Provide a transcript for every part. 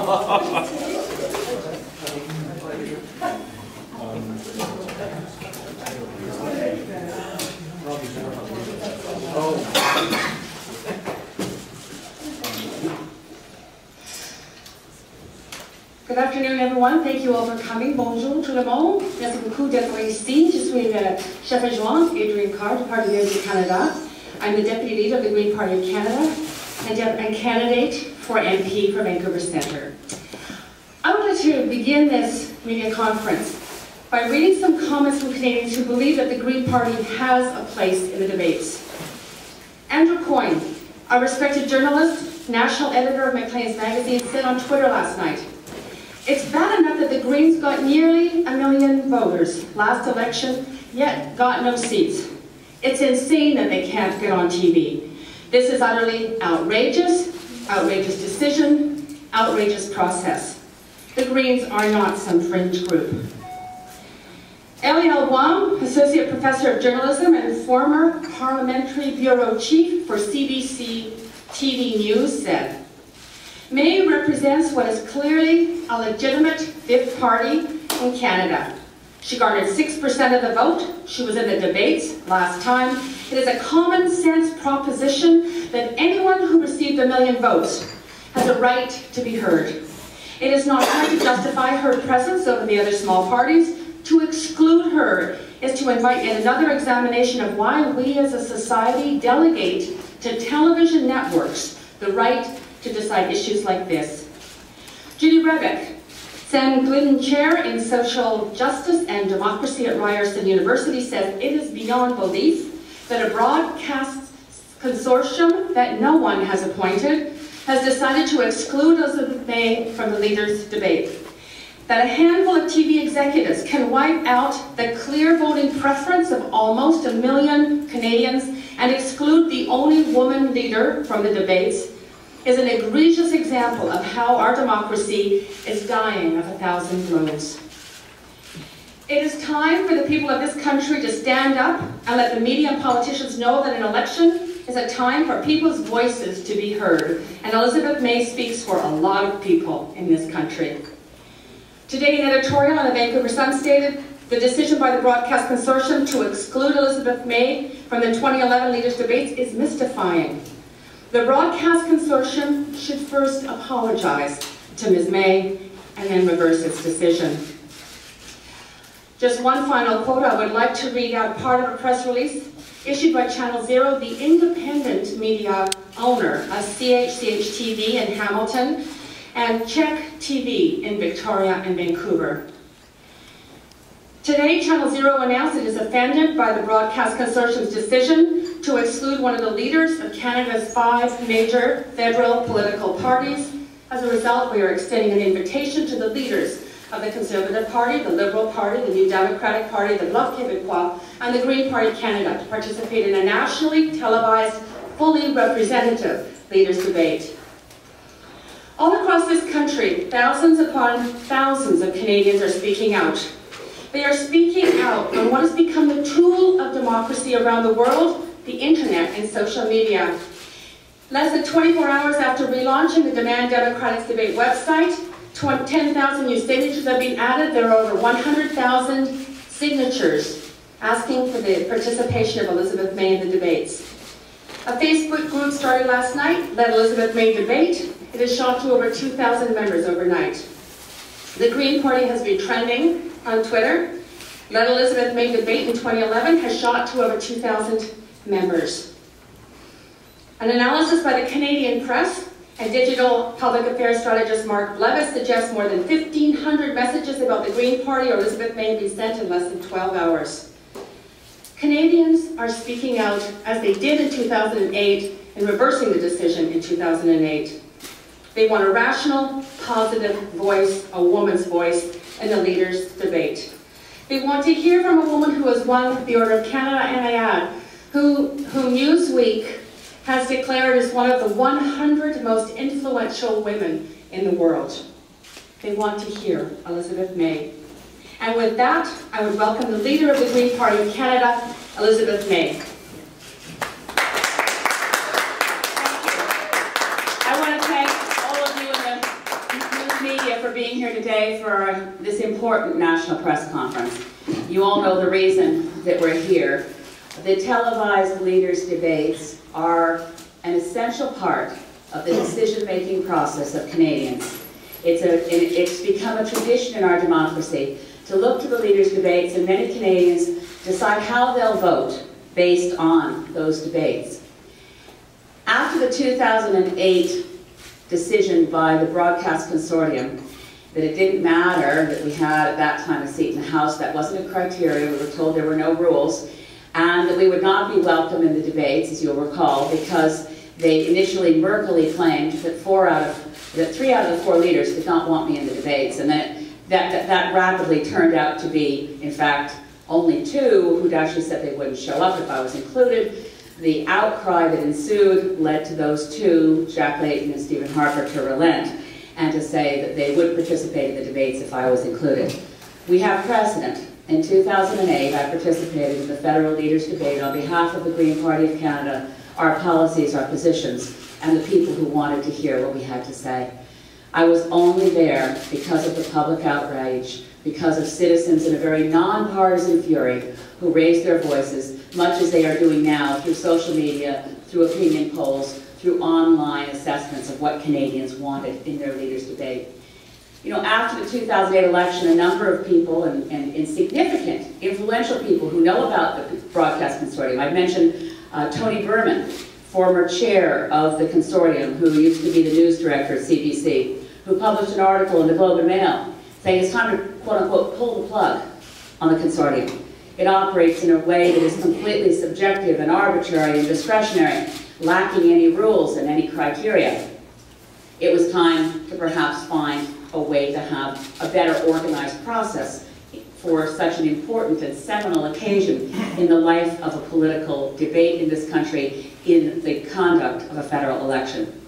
Good afternoon, everyone. Thank you all for coming. Bonjour tout le monde. Merci beaucoup d'être ici. Je suis chef adjointe Adrienne Carr du Parti Vert du Canada. I'm the deputy leader of the Green Party of Canada and candidate for MP for Vancouver Centre. I would like to begin this media conference by reading some comments from Canadians who believe that the Green Party has a place in the debates. Andrew Coyne, a respected journalist, national editor of Maclean's magazine, said on Twitter last night, "It's bad enough that the Greens got nearly 1 million voters last election, yet got no seats. It's insane that they can't get on TV. This is utterly outrageous, outrageous decision, outrageous process. The Greens are not some fringe group." Eliel Wang, Associate Professor of Journalism and former Parliamentary Bureau Chief for CBC TV News, said, "May represents what is clearly a legitimate fifth party in Canada. She garnered 6% of the vote. She was in the debates last time. It is a common sense proposition that anyone who received 1 million votes has a right to be heard. It is not hard to justify her presence over the other small parties. To exclude her is to invite yet another examination of why we as a society delegate to television networks the right to decide issues like this." Judy Rebeck, Sam Glidden Chair in Social Justice and Democracy at Ryerson University, says it is beyond belief that a broadcast consortium that no one has appointed has decided to exclude Elizabeth May from the leaders' debate. That a handful of TV executives can wipe out the clear voting preference of almost 1 million Canadians and exclude the only woman leader from the debates is an egregious example of how our democracy is dying of 1,000 blows. It is time for the people of this country to stand up and let the media and politicians know that an election is a time for people's voices to be heard, and Elizabeth May speaks for a lot of people in this country. Today, an editorial in the Vancouver Sun stated, "The decision by the Broadcast Consortium to exclude Elizabeth May from the 2011 leaders' debates is mystifying. The Broadcast Consortium should first apologize to Ms. May and then reverse its decision." Just one final quote. I would like to read out part of a press release issued by Channel Zero, the independent media owner of CHCH-TV in Hamilton and Check TV in Victoria and Vancouver. Today, Channel Zero announced it is offended by the Broadcast Consortium's decision to exclude one of the leaders of Canada's 5 major federal political parties. As a result, we are extending an invitation to the leaders of the Conservative Party, the Liberal Party, the New Democratic Party, the Bloc Québécois, and the Green Party Canada to participate in a nationally televised, fully representative leaders' debate. All across this country, thousands upon thousands of Canadians are speaking out. They are speaking out on what has become the tool of democracy around the world, the internet and social media. Less than 24 hours after relaunching the Demand Democrats Debate website, 10,000 new signatures have been added. There are over 100,000 signatures asking for the participation of Elizabeth May in the debates. A Facebook group started last night, Let Elizabeth May Debate. It has shot to over 2,000 members overnight. The Green Party has been trending on Twitter. Let Elizabeth May Debate in 2011 has shot to over 2,000 members. An analysis by the Canadian Press and digital public affairs strategist Mark Blevis suggests more than 1,500 messages about the Green Party or Elizabeth May have been sent in less than 12 hours. Canadians are speaking out, as they did in 2008, in reversing the decision in 2008. They want a rational, positive voice, a woman's voice, in the leaders' debate. They want to hear from a woman who has won the Order of Canada, and I add, who Newsweek has declared as one of the 100 most influential women in the world. They want to hear Elizabeth May. And with that, I would welcome the leader of the Green Party of Canada, Elizabeth May. Thank you. I want to thank all of you in the for this important national press conference. You all know the reason that we're here. The televised leaders' debates are an essential part of the decision-making process of Canadians. It's become a tradition in our democracy to look to the leaders' debates, and many Canadians decide how they'll vote based on those debates. After the 2008 decision by the Broadcast Consortium that it didn't matter that we had at that time a seat in the House, that wasn't a criteria, we were told there were no rules, and that we would not be welcome in the debates, as you'll recall, because they initially murkily claimed that 3 out of the 4 leaders did not want me in the debates, and that rapidly turned out to be, in fact, only 2 who'd actually said they wouldn't show up if I was included. The outcry that ensued led to those 2, Jack Layton and Stephen Harper, to relent and to say that they would participate in the debates if I was included. We have precedent. In 2008, I participated in the federal leaders' debate on behalf of the Green Party of Canada, our policies, our positions, and the people who wanted to hear what we had to say. I was only there because of the public outrage, because of citizens in a very nonpartisan fury who raised their voices, much as they are doing now through social media, through opinion polls, through online assessments of what Canadians wanted in their leaders' debate. You know, after the 2008 election, a number of people, and significant, influential people who know about the Broadcast Consortium, I've mentioned Tony Berman, former chair of the consortium, who used to be the news director at CBC, who published an article in the Globe and Mail saying it's time to, quote unquote, pull the plug on the consortium. It operates in a way that is completely subjective and arbitrary and discretionary, lacking any rules and any criteria. It was time to perhaps find a way to have a better organized process for such an important and seminal occasion in the life of a political debate in this country in the conduct of a federal election.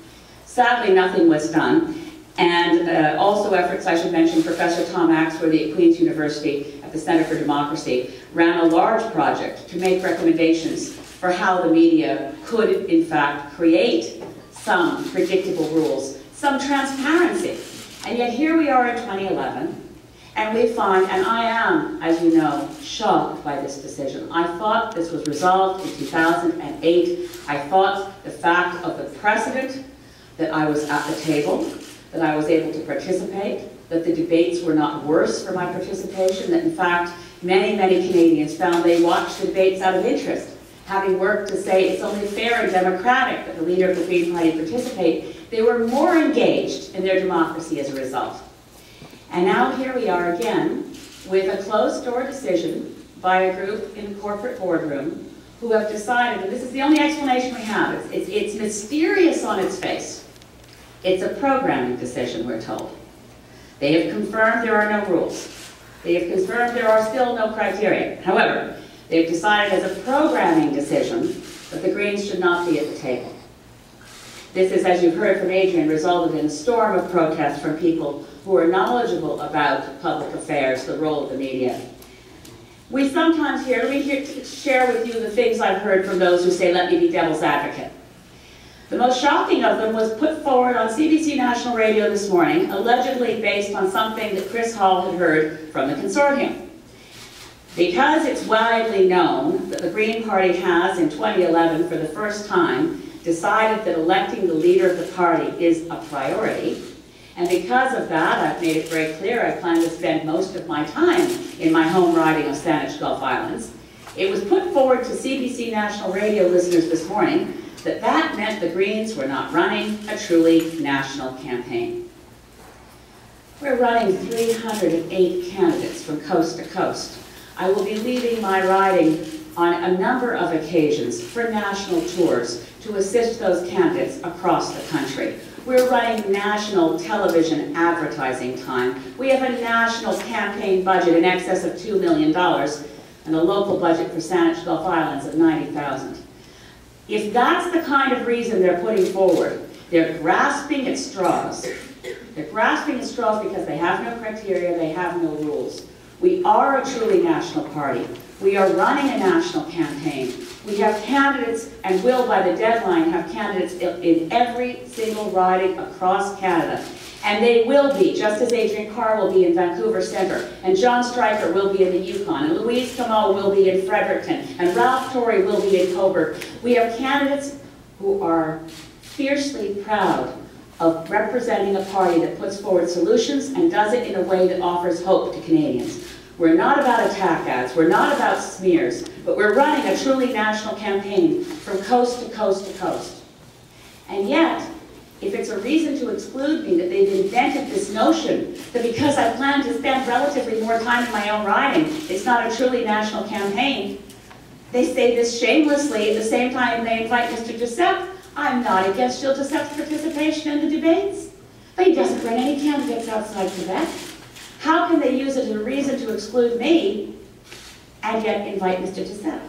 Sadly, nothing was done. And also efforts, I should mention, Professor Tom Axworthy at Queen's University at the Center for Democracy ran a large project to make recommendations for how the media could, in fact, create some predictable rules, some transparency. And yet here we are in 2011, and we find, and I am, as you know, shocked by this decision. I thought this was resolved in 2008. I thought the fact of the precedent that I was at the table, that I was able to participate, that the debates were not worse for my participation, that in fact many, many Canadians found they watched the debates out of interest, having worked to say it's only fair and democratic that the leader of the Green Party participate. They were more engaged in their democracy as a result. And now here we are again with a closed-door decision by a group in the corporate boardroom who have decided, and this is the only explanation we have, it's mysterious on its face. It's a programming decision, we're told. They have confirmed there are no rules. They have confirmed there are still no criteria. However, they've decided as a programming decision that the Greens should not be at the table. This is, as you've heard from Adrian, resulted in a storm of protests from people who are knowledgeable about public affairs, the role of the media. We sometimes hear, let me share with you the things I've heard from those who say, let me be devil's advocate. The most shocking of them was put forward on CBC National Radio this morning, allegedly based on something that Chris Hall had heard from the consortium. Because it's widely known that the Green Party has, in 2011, for the first time, decided that electing the leader of the party is a priority, and because of that, I've made it very clear I plan to spend most of my time in my home riding of Saanich Gulf Islands. It was put forward to CBC National Radio listeners this morning that that meant the Greens were not running a truly national campaign. We're running 308 candidates from coast to coast. I will be leading my riding on a number of occasions for national tours to assist those candidates across the country. We're running national television advertising time. We have a national campaign budget in excess of $2 million and a local budget for Saanich Gulf Islands of $90,000. If that's the kind of reason they're putting forward, they're grasping at straws. They're grasping at straws because they have no criteria, they have no rules. We are a truly national party. We are running a national campaign. We have candidates, and will by the deadline have candidates in every single riding across Canada. And they will be, just as Adrian Carr will be in Vancouver Centre, and John Stryker will be in the Yukon, and Louise Comeau will be in Fredericton, and Ralph Torrey will be in Cobourg. We have candidates who are fiercely proud of representing a party that puts forward solutions and does it in a way that offers hope to Canadians. We're not about attack ads, we're not about smears, but we're running a truly national campaign from coast to coast to coast. And yet, if it's a reason to exclude me that they've invented this notion that because I plan to spend relatively more time in my own riding, it's not a truly national campaign, they say this shamelessly at the same time they invite Mr. Duceppe. I'm not against Gilles Duceppe's participation in the debates, but he doesn't bring any candidates outside Quebec. How can they use it as a reason to exclude me and yet invite Mr. Duceppe?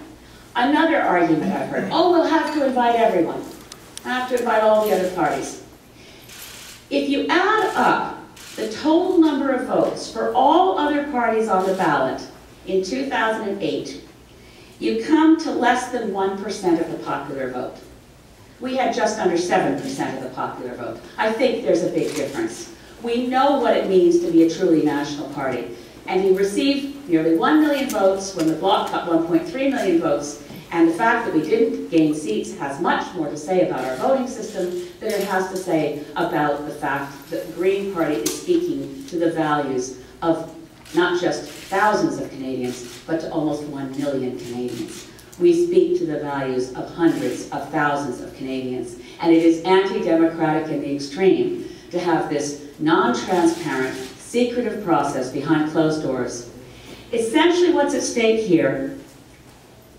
Another argument I've heard, oh, we'll have to invite everyone. I have to invite all the other parties. If you add up the total number of votes for all other parties on the ballot in 2008, you come to less than 1% of the popular vote. We had just under 7% of the popular vote. I think there's a big difference. We know what it means to be a truly national party. And he received nearly 1 million votes when the Bloc got 1.3 million votes. And the fact that we didn't gain seats has much more to say about our voting system than it has to say about the fact that the Green Party is speaking to the values of not just thousands of Canadians, but to almost 1 million Canadians. We speak to the values of hundreds of thousands of Canadians. And it is anti-democratic in the extreme to have this non-transparent, secretive process behind closed doors. Essentially what's at stake here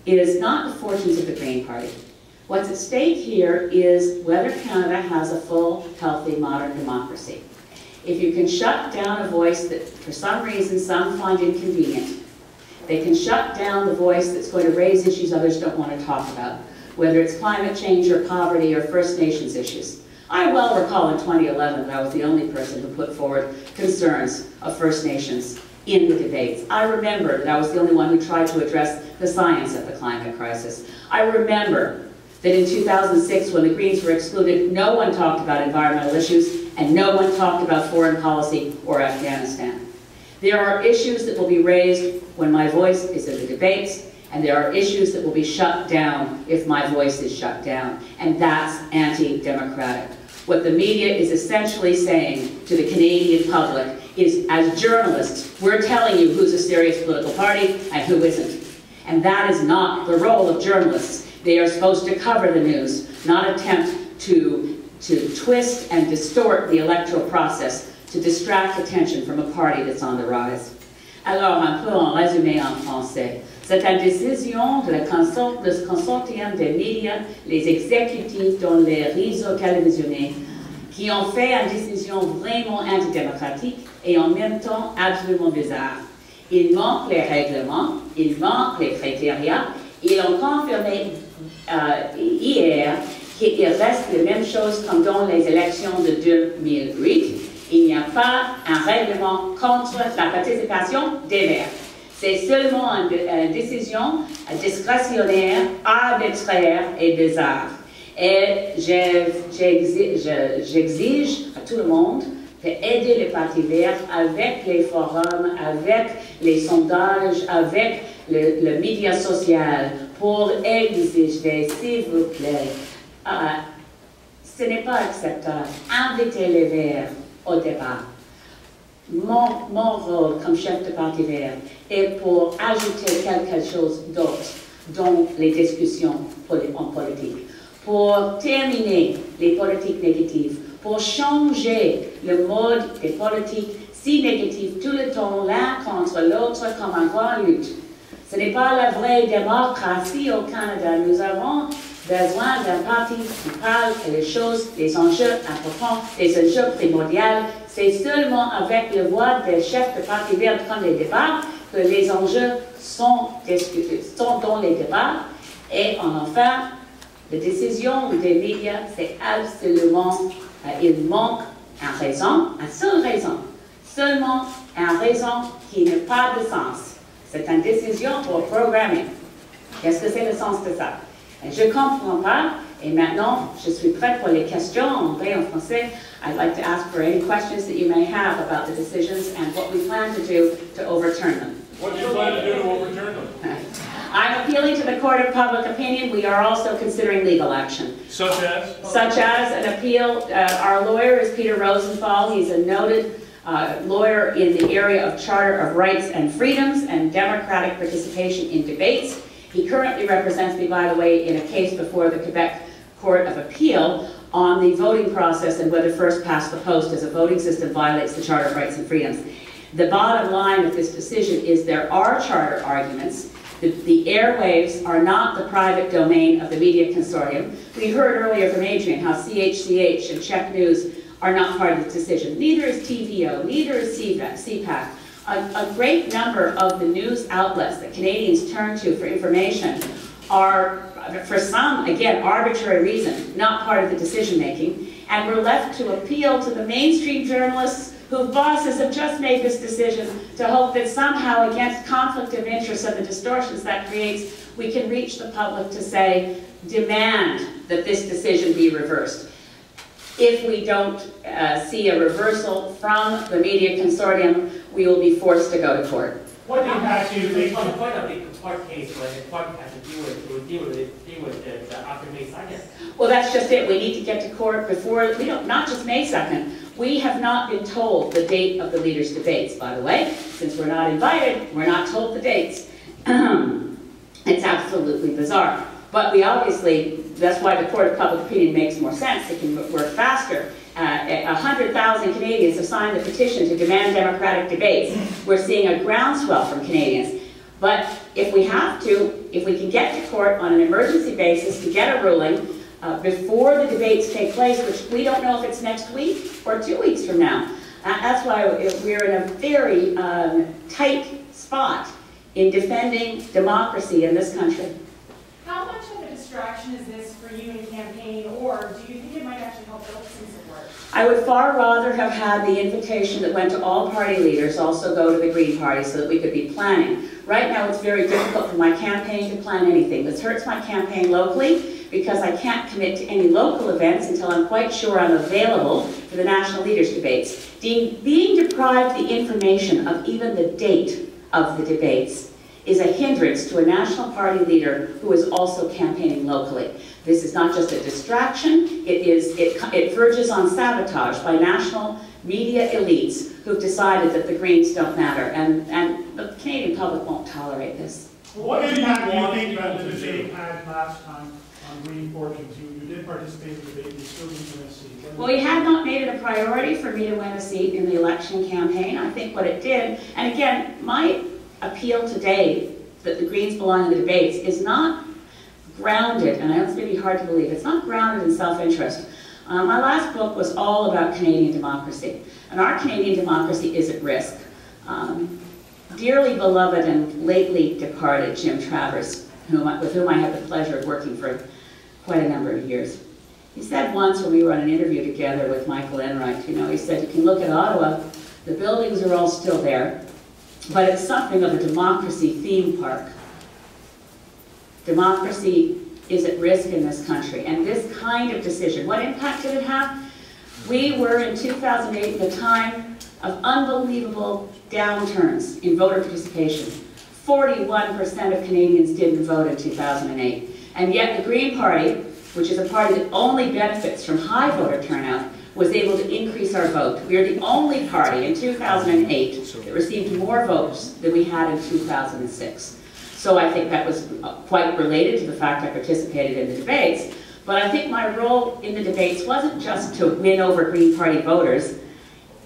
is not the fortunes of the Green Party. What's at stake here is whether Canada has a full, healthy, modern democracy. If you can shut down a voice that, for some reason, some find inconvenient, they can shut down the voice that's going to raise issues others don't want to talk about, whether it's climate change or poverty or First Nations issues. I well recall in 2011 that I was the only person who put forward concerns of First Nations in the debates. I remember that I was the only one who tried to address the science of the climate crisis. I remember that in 2006, when the Greens were excluded, no one talked about environmental issues and no one talked about foreign policy or Afghanistan. There are issues that will be raised when my voice is in the debates, and there are issues that will be shut down if my voice is shut down, and that's anti-democratic. What the media is essentially saying to the Canadian public is, as journalists, we're telling you who's a serious political party and who isn't. And that is not the role of journalists. They are supposed to cover the news, not attempt to twist and distort the electoral process to distract attention from a party that's on the rise. Alors, un peu en résumé en français. C'est la décision de la consortium des médias, les exécutifs dans les réseaux télévisionnés, qui ont fait une décision vraiment antidémocratique et en même temps absolument bizarre. Ils manquent les règlements, ils manquent les critères, ils ont confirmé hier qu'il reste les mêmes choses comme dans les élections de 2008. Il n'y a pas un règlement contre la participation des maires. C'est seulement une décision discrétionnaire, arbitraire et bizarre. Et j'exige à tout le monde d'aider les partis verts avec les forums, avec les sondages, avec le média social pour exiger, s'il vous plaît. Ce n'est pas acceptable. Invitez les verts au débat. Mon rôle comme chef de parti vert est pour ajouter quelque chose d'autre dans les discussions en politique, pour terminer les politiques négatives, pour changer le mode des politiques si négatifs tout le temps l'un contre l'autre comme un grand lutte. Ce n'est pas la vraie démocratie au Canada. Nous avons besoin d'un parti qui parle des choses, des enjeux importants, des enjeux primordiaux. C'est seulement avec la voix des chefs de parti vert comme les débats que les enjeux sont dans les débats. Et enfin, la décision des médias, c'est absolument, il manque une raison, une seule raison, seulement une raison qui n'a pas de sens. C'est une décision pour programmer. Qu'est-ce que c'est le sens de ça? Je ne comprends pas, Et maintenant, je suis prête pour les questions en vrai en français. I'd like to ask for any questions that you may have about the decisions and what we plan to do to overturn them. What do you plan to do to overturn them? I'm appealing to the Court of Public Opinion. We are also considering legal action. Such as? Such as an appeal. Our lawyer is Peter Rosenthal. He's a noted lawyer in the area of Charter of Rights and Freedoms and democratic participation in debates. He currently represents me, by the way, in a case before the Quebec Court of Appeal on the voting process and whether first past the post as a voting system violates the Charter of Rights and Freedoms. The bottom line of this decision is there are charter arguments. The airwaves are not the private domain of the media consortium. We heard earlier from Adrian how CHCH and Czech News are not part of the decision. Neither is TVO, neither is CPAC. A great number of the news outlets that Canadians turn to for information are, for some, again, arbitrary reason, not part of the decision making, and we're left to appeal to the mainstream journalists whose bosses have just made this decision to hope that somehow, against conflict of interest and the distortions that creates, we can reach the public to say, demand that this decision be reversed. If we don't see a reversal from the media consortium, we will be forced to go to court. What impact do you think? What's the point of the court case when the court has to deal with it after May 2nd? Well, that's just it. We need to get to court before, not just May 2nd. We have not been told the date of the leaders' debates, by the way. Since we're not invited, we're not told the dates. It's absolutely bizarre. But we obviously, that's why the Court of Public Opinion makes more sense. It can work faster. 100,000 Canadians have signed the petition to demand democratic debates. We're seeing a groundswell from Canadians. But if we have to, if we can get to court on an emergency basis to get a ruling before the debates take place, which we don't know if it's next week or 2 weeks from now. That's why we're in a very tight spot in defending democracy in this country. How much of a distraction is this for you in campaigning, or do you think it might actually help build some support? I would far rather have had the invitation that went to all party leaders also go to the Green Party so that we could be planning. Right now it's very difficult for my campaign to plan anything. This hurts my campaign locally because I can't commit to any local events until I'm quite sure I'm available for the national leaders debates. Being deprived the information of even the date of the debates is a hindrance to a national party leader who is also campaigning locally. This is not just a distraction, it verges on sabotage by national media elites who've decided that the Greens don't matter, and the Canadian public won't tolerate this. What impact do you think that the debate had last time on Green fortunes? You did participate in the debate, you still didn't win a seat. Well, we had not made it a priority for me to win a seat in the election campaign. I think what it did, and again, my appeal today that the Greens belong in the debates is not grounded, and I know it's going to be hard to believe, it's not grounded in self-interest. My last book was all about Canadian democracy, and our Canadian democracy is at risk. Dearly beloved and lately departed Jim Travers, with whom I had the pleasure of working for quite a number of years. He said once when we were on an interview together with Michael Enright, he said, you can look at Ottawa, the buildings are all still there, but it's something of a democracy theme park. Democracy is at risk in this country, and this kind of decision, what impact did it have? We were in 2008 at a time of unbelievable downturns in voter participation. 41% of Canadians didn't vote in 2008, and yet the Green Party, which is a party that only benefits from high voter turnout, was able to increase our vote. We are the only party in 2008 that received more votes than we had in 2006. So I think that was quite related to the fact I participated in the debates. But I think my role in the debates wasn't just to win over Green Party voters.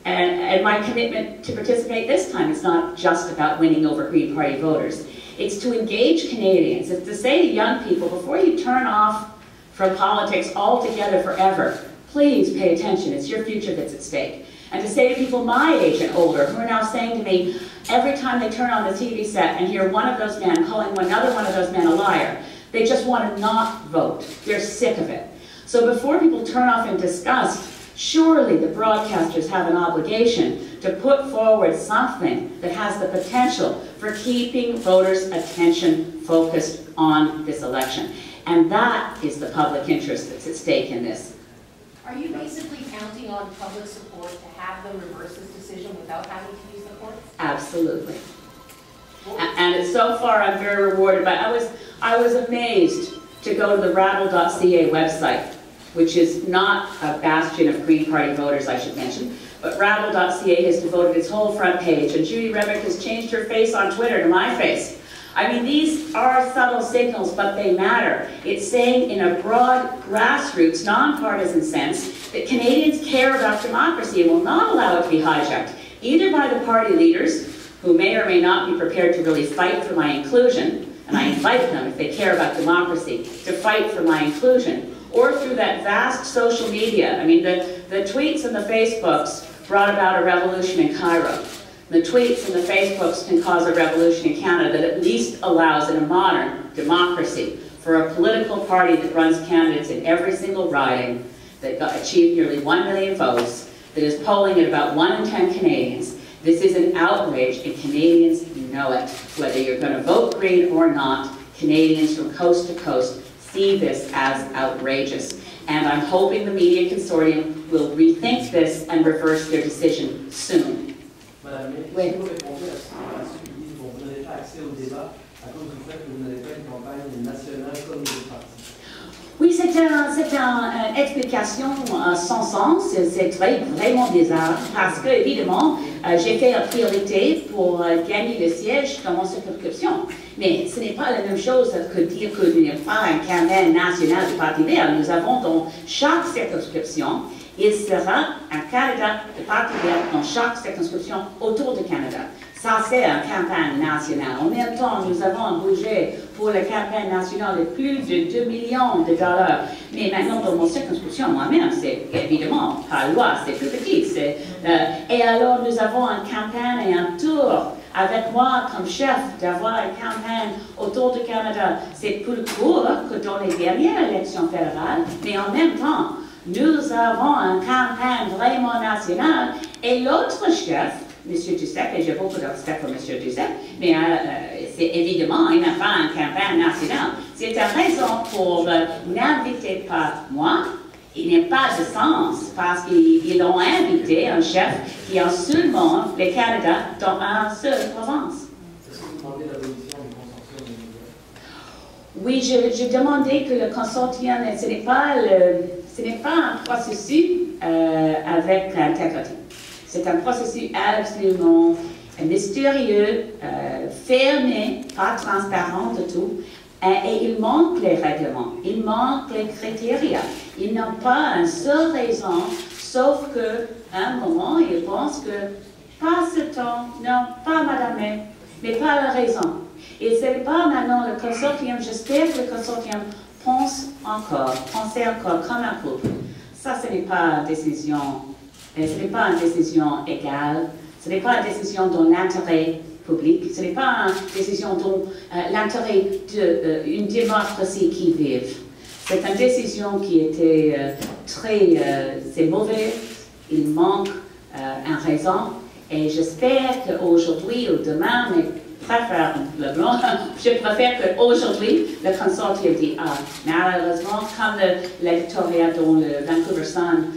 And my commitment to participate this time is not just about winning over Green Party voters. It's to engage Canadians. It's to say to young people, before you turn off from politics altogether forever, please pay attention, it's your future that's at stake. And to say to people my age and older who are now saying to me, every time they turn on the TV set and hear one of those men calling another one of those men a liar, they just want to not vote. They're sick of it. So before people turn off in disgust, surely the broadcasters have an obligation to put forward something that has the potential for keeping voters' attention focused on this election. And that is the public interest that's at stake in this. Are you basically counting on public support to have them reverse this decision without having to use the courts? Absolutely. And so far I'm very rewarded by, I was amazed to go to the rabble.ca website, which is not a bastion of Green Party voters, I should mention, but rabble.ca has devoted its whole front page, and Judy Rebick has changed her face on Twitter to my face. I mean, these are subtle signals, but they matter. It's saying in a broad, grassroots, nonpartisan sense that Canadians care about democracy and will not allow it to be hijacked, either by the party leaders, who may or may not be prepared to really fight for my inclusion, and I invite them, if they care about democracy, to fight for my inclusion, or through that vast social media. I mean, the tweets and the Facebooks brought about a revolution in Cairo. The tweets and the Facebooks can cause a revolution in Canada that at least allows, in a modern democracy, for a political party that runs candidates in every single riding, that achieved nearly 1 million votes, that is polling at about 1 in 10 Canadians. This is an outrage, and Canadians know it. Whether you're going to vote Green or not, Canadians from coast to coast see this as outrageous. And I'm hoping the media consortium will rethink this and reverse their decision soon. Madame, Oui. si vous répondez à ceux qui disent que vous n'avez pas accès au débat à cause du fait que vous n'avez pas une campagne nationale comme les autres partis. Oui, c'est une explication sans sens, c'est vraiment bizarre, parce que, évidemment, j'ai fait une priorité pour gagner le siège dans mon circonscription. Mais ce n'est pas la même chose que dire qu'il n'y a pas un campagne national du Parti vert. Nous avons dans chaque circonscription, il sera un candidat du Parti vert dans chaque circonscription autour du Canada. Ça, c'est une campagne nationale. En même temps, nous avons un budget pour la campagne nationale de plus de 2 millions de dollars. Mais maintenant, dans mon circonscription, moi-même, c'est évidemment pas loi, c'est plus petit. Et alors, nous avons une campagne et un tour avec moi comme chef d'avoir une campagne autour du Canada. C'est plus court que dans les dernières élections fédérales, mais en même temps, nous avons une campagne vraiment nationale. Et l'autre chef, M. Duceppe, et j'ai beaucoup de respect pour M. Duceppe, mais c'est évidemment, il n'a pas une campagne nationale. C'est la raison pour n'inviter pas moi. Il n'y a pas de sens parce qu'ils ont invité un chef qui a seulement le Canada dans une seule province. Est-ce que vous demandez l'abolition du consortium des médias? Oui, je demandais que le consortium, ce n'est pas un processus avec intégrité. C'est un processus absolument mystérieux, fermé, pas transparent du tout. Et il manque les règlements, il manque les critères. Ils n'ont pas une seule raison, sauf qu'à un moment, ils pensent que pas ce temps, non, pas madame, mais pas la raison. Et ce n'est pas maintenant le consortium, j'espère que le consortium pensait encore comme un couple. Ça, ce n'est pas une décision, égale, ce n'est pas une décision dans l'intérêt public, ce n'est pas une décision dans l'intérêt d'une démocratie qui vive. C'est une décision qui était c'est mauvais, il manque une raison, et j'espère qu'aujourd'hui ou demain, mais je préfère qu'aujourd'hui, le consortium dit, malheureusement, comme l'éditorial dont le Vancouver Sun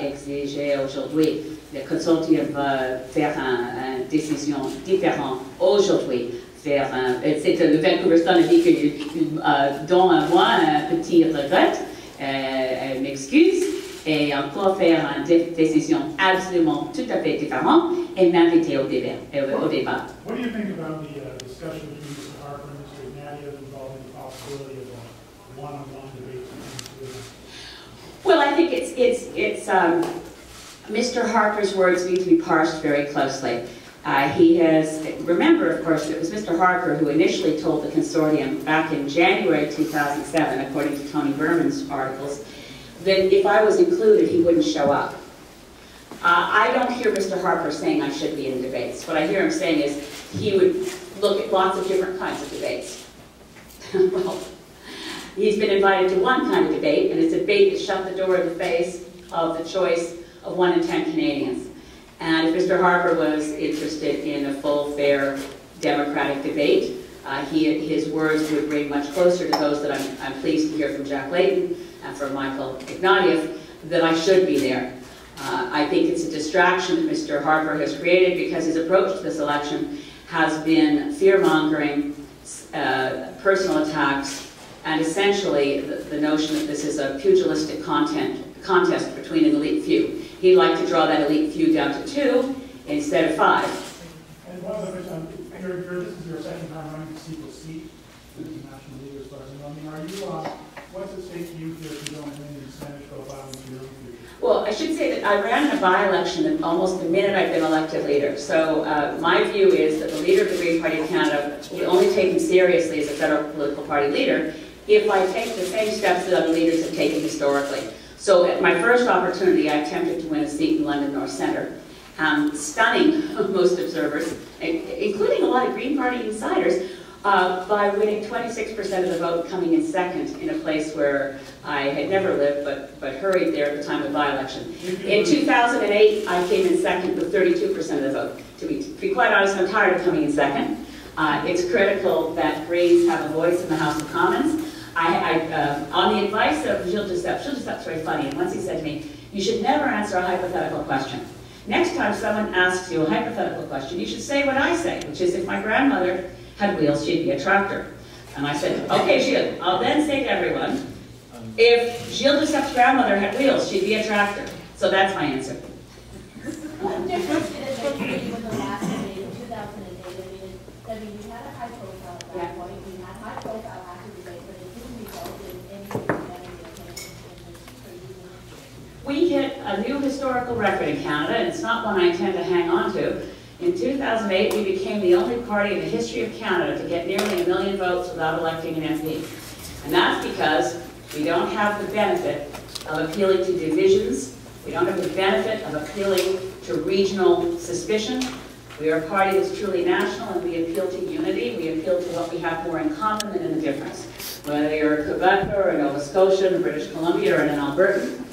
exigé aujourd'hui, le consortium va faire une décision différente aujourd'hui. Le Vancouver Sun a dit qu'il donne à moi un petit regret, m'excuse, et encore faire une décision absolument tout à fait différente et m'inviter au débat. What do you think about the discussion between Mr. Harper and Mr. Ignatieff involving the possibility of a one-on-one debate between the two of them? Well, I think it's Mr. Harper's words need to be parsed very closely. He has, remember of course, it was Mr. Harper who initially told the consortium back in January 2007, according to Tony Berman's articles, that if I was included, he wouldn't show up. I don't hear Mr. Harper saying I should be in debates. What I hear him saying is he would look at lots of different kinds of debates. Well, he's been invited to one kind of debate, and it's a debate that shut the door in the face of the choice of 1 in 10 Canadians. And if Mr. Harper was interested in a full, fair, democratic debate, His words would ring much closer to those that I'm pleased to hear from Jack Layton and from Michael Ignatieff, that I should be there. I think it's a distraction that Mr. Harper has created because his approach to this election has been fear-mongering, personal attacks, and essentially the notion that this is a pugilistic contest between an elite few. He'd like to draw that elite few down to 2 instead of 5. And one other question, this is your second time running to seek a seat as a national leader as far as I know. I mean, are you, what's at stake to you here if you don't win in the Senate profile into your own future? Well, I should say that I ran a by-election almost the minute I've been elected leader. So my view is that the leader of the Green Party of Canada will be only taken seriously as a federal political party leader if I take the same steps that other leaders have taken historically. So at my first opportunity, I attempted to win a seat in London North Centre, stunning most observers, including a lot of Green Party insiders, by winning 26% of the vote, coming in second in a place where I had never lived but hurried there at the time of by-election. In 2008, I came in second with 32% of the vote. To be quite honest, I'm tired of coming in second. It's critical that Greens have a voice in the House of Commons. On the advice of Gilles Ducep's very funny, and once he said to me, you should never answer a hypothetical question. Next time someone asks you a hypothetical question, you should say what I say, which is if my grandmother had wheels, she'd be a tractor. And I said, okay, Gilles, I'll then say to everyone, if Gilles Ducep's grandmother had wheels, she'd be a tractor. So that's my answer. What difference did it make for you in the last debate in 2008? I mean, you had a high profile at that point, you had high profile after the debate, but it didn't result in any We hit a new historical record in Canada, and it's not one I intend to hang on to. In 2008, we became the only party in the history of Canada to get nearly 1 million votes without electing an MP. And that's because we don't have the benefit of appealing to divisions. We don't have the benefit of appealing to regional suspicion. We are a party that's truly national, and we appeal to unity. We appeal to what we have more in common than in the difference. Whether you're a Quebecer or a Nova Scotian, or British Columbia, or an Albertan,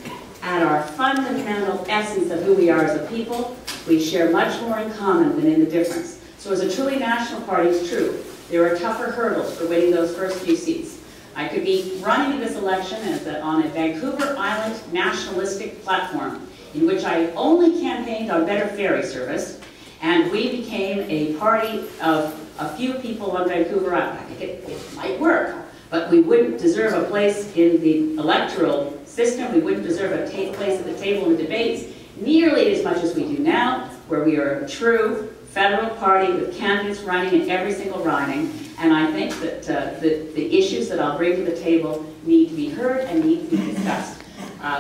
at our fundamental essence of who we are as a people, we share much more in common than in the difference. So as a truly national party, it's true, there are tougher hurdles for winning those first few seats. I could be running in this election on a Vancouver Island nationalistic platform in which I only campaigned on better ferry service, and we became a party of a few people on Vancouver Island. I think it might work, but we wouldn't deserve a place in the electoral system. We wouldn't deserve a place at the table in the debates nearly as much as we do now, where we are a true federal party with candidates running in every single riding. And I think that the issues that I'll bring to the table need to be heard and need to be discussed.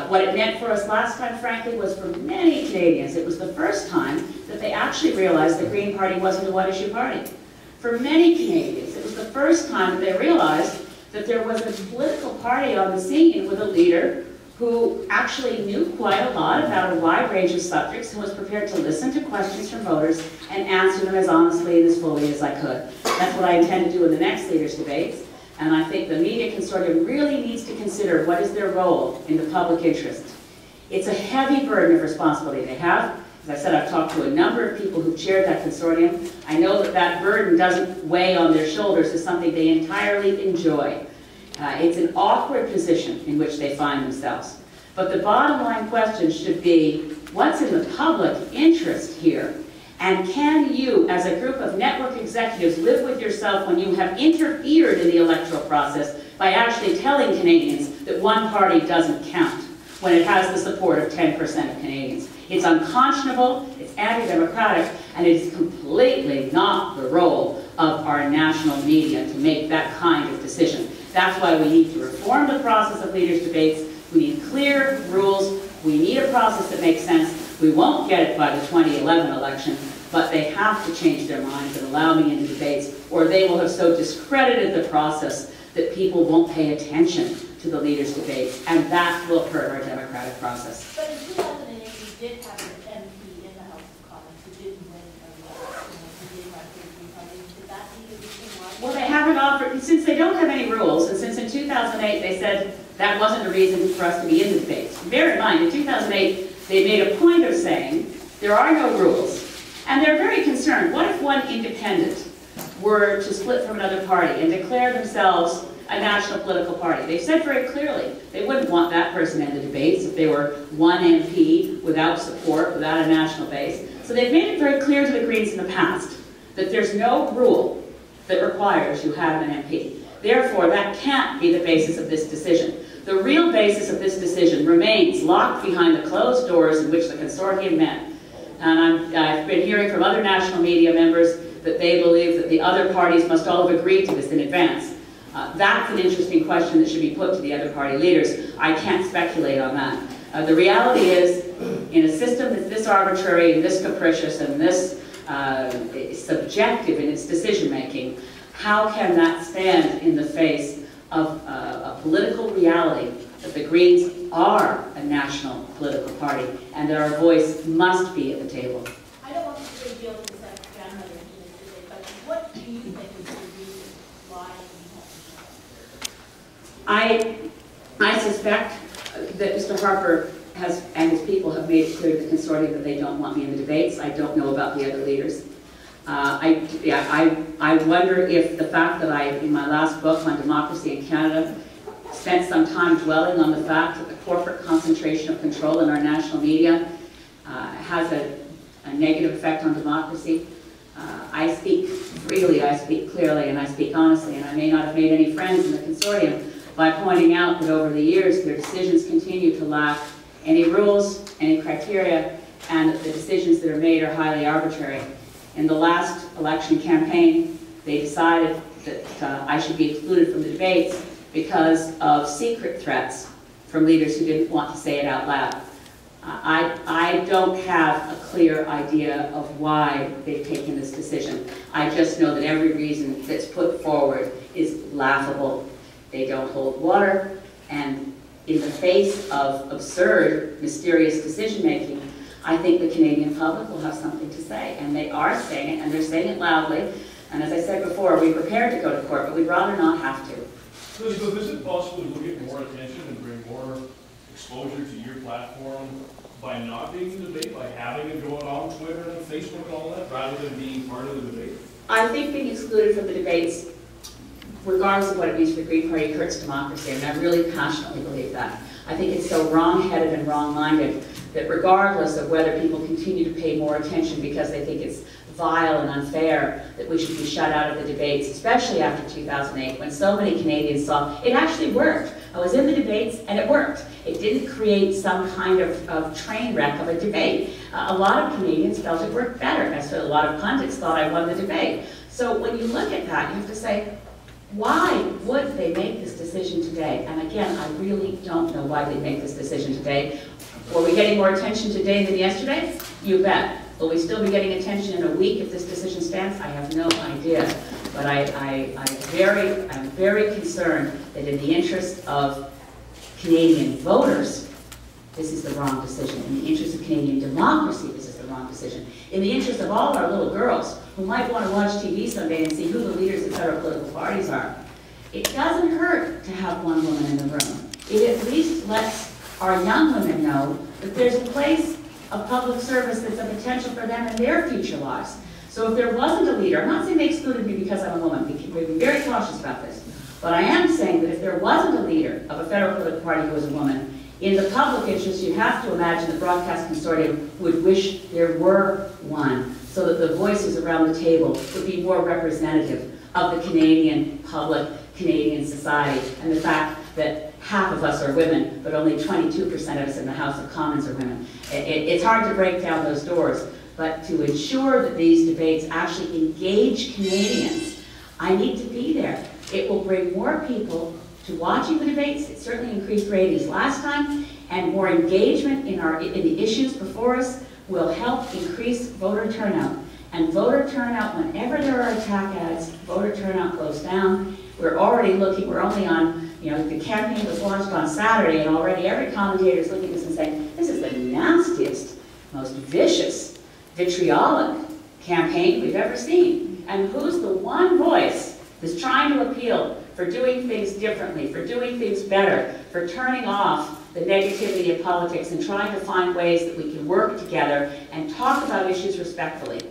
What it meant for us last time, frankly, was for many Canadians, it was the first time that they actually realized the Green Party wasn't a one-issue party. For many Canadians, it was the first time that they realized that there was a political party on the scene with a leader who actually knew quite a lot about a wide range of subjects and was prepared to listen to questions from voters and answer them as honestly and as fully as I could. That's what I intend to do in the next leaders' debates, and I think the media consortium really needs to consider what is their role in the public interest. It's a heavy burden of responsibility they have. As I said, I've talked to a number of people who've chaired that consortium. I know that that burden doesn't weigh on their shoulders as something they entirely enjoy. It's an awkward position in which they find themselves. But the bottom line question should be, what's in the public interest here? And can you, as a group of network executives, live with yourself when you have interfered in the electoral process by actually telling Canadians that one party doesn't count when it has the support of 10% of Canadians? It's unconscionable, it's anti-democratic, and it is completely not the role of our national media to make that kind of decision. That's why we need to reform the process of leaders' debates. We need clear rules. We need a process that makes sense. We won't get it by the 2011 election, but they have to change their minds and allow me into debates, or they will have so discredited the process that people won't pay attention to the leaders' debates, and that will hurt our democratic process. But in 2008, you did have an MP in the House of Commons who didn't win who did run for the Green Party. Did that be the reason why? Well, they haven't offered, since they don't have any rules, and since in 2008 they said that wasn't a reason for us to be in the debates. Bear in mind, in 2008, they made a point of saying there are no rules, and they're very concerned. What if one independent were to split from another party and declare themselves a national political party. They've said very clearly they wouldn't want that person in the debates if they were one MP without support, without a national base. So they've made it very clear to the Greens in the past that there's no rule that requires you have an MP. Therefore, that can't be the basis of this decision. The real basis of this decision remains locked behind the closed doors in which the consortium met. And I've been hearing from other national media members that they believe that the other parties must all have agreed to this in advance. That's an interesting question that should be put to the other party leaders. I can't speculate on that. The reality is, in a system that's this arbitrary and this capricious and this subjective in its decision-making, how can that stand in the face of a political reality that the Greens are a national political party and that our voice must be at the table? I don't want to say deal with this grandmother into this debate, but what do you think is the reason why we have I suspect that Mr. Harper and his people have made it clear to the consortium that they don't want me in the debates. I don't know about the other leaders. I wonder if the fact that I, in my last book on democracy in Canada, spent some time dwelling on the fact that the corporate concentration of control in our national media has a negative effect on democracy. I speak freely, I speak clearly, and I speak honestly, and I may not have made any friends in the consortium by pointing out that over the years their decisions continue to lack any rules, any criteria, and that the decisions that are made are highly arbitrary. In the last election campaign, they decided that I should be excluded from the debates because of secret threats from leaders who didn't want to say it out loud. I don't have a clear idea of why they've taken this decision. I just know that every reason that's put forward is laughable. They don't hold water, and in the face of absurd, mysterious decision-making, I think the Canadian public will have something to say, and they are saying it, and they're saying it loudly. And as I said before, we're prepared to go to court, but we'd rather not have to. Elizabeth, is it possible to get more attention and bring more exposure to your platform by not being in the debate, by having it going on Twitter and Facebook and all that, rather than being part of the debate? I think being excluded from the debates, regardless of what it means for the Green Party, hurts democracy, and I really passionately believe that. I think it's so wrong-headed and wrong-minded that regardless of whether people continue to pay more attention because they think it's vile and unfair, that we should be shut out of the debates, especially after 2008, when so many Canadians saw it actually worked. I was in the debates and it worked. It didn't create some kind of train wreck of a debate. A lot of Canadians felt it worked better. As a lot of pundits thought I won the debate. So when you look at that, you have to say, why would they make this decision today? And again, I really don't know why they make this decision today. Were we getting more attention today than yesterday? You bet. Will we still be getting attention in a week if this decision stands? I have no idea. But I'm very concerned that in the interest of Canadian voters, this is the wrong decision. In the interest of Canadian democracy, this is the wrong decision. In the interest of all our little girls who might want to watch TV someday and see who the leaders of federal political parties are, it doesn't hurt to have one woman in the room. It at least lets our young women know that there's a place of public service that's a potential for them in their future lives. So if there wasn't a leader, I'm not saying they excluded me because I'm a woman, we've been very cautious about this, but I am saying that if there wasn't a leader of a federal political party who was a woman, in the public interest, you have to imagine the broadcast consortium would wish there were one, so that the voices around the table would be more representative of the Canadian public, Canadian society, and the fact that half of us are women, but only 22% of us in the House of Commons are women. It's hard to break down those doors, but to ensure that these debates actually engage Canadians, I need to be there. It will bring more people to watching the debates. It certainly increased ratings last time, and more engagement in the issues before us will help increase voter turnout. And voter turnout, whenever there are attack ads, voter turnout goes down. We're already looking, we're only on, the campaign was launched on Saturday, and already every commentator is looking at this and saying, this is the nastiest, most vicious, vitriolic campaign we've ever seen. And who's the one voice that's trying to appeal for doing things differently, for doing things better, for turning off the negativity of politics and trying to find ways that we can work together and talk about issues respectfully?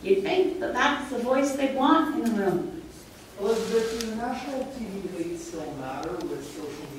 You'd think that that's the voice they want in the room. national TV debate still matter with social